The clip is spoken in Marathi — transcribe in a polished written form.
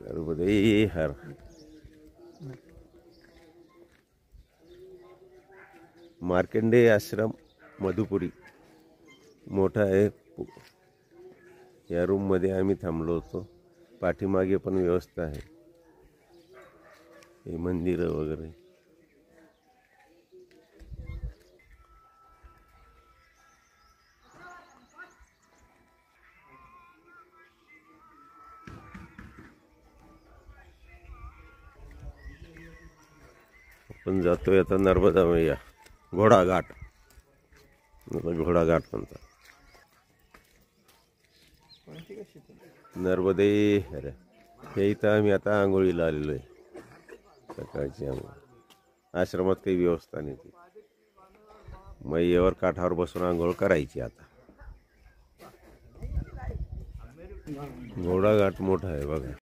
नर्मदे हर मार्कंडेय आश्रम मधुपुरी मोठा आहे। या रूम मध्ये आम्ही थांबलो होतो। पाठीमागे पण व्यवस्था आहे, हे मंदिर वगैरे। आपण जातोय आता नर्मदा मैया घोडाघाट, घोडाघाट म्हणतात। नर्मदे हर हे इथं आम्ही आता आंघोळीला आलेलो आहे। सकाळची आंघोळ आश्रमात काही व्यवस्था नाही, मैयावर काठावर बसून आंघोळ करायची। आता घोडाघाट मोठा आहे बघा।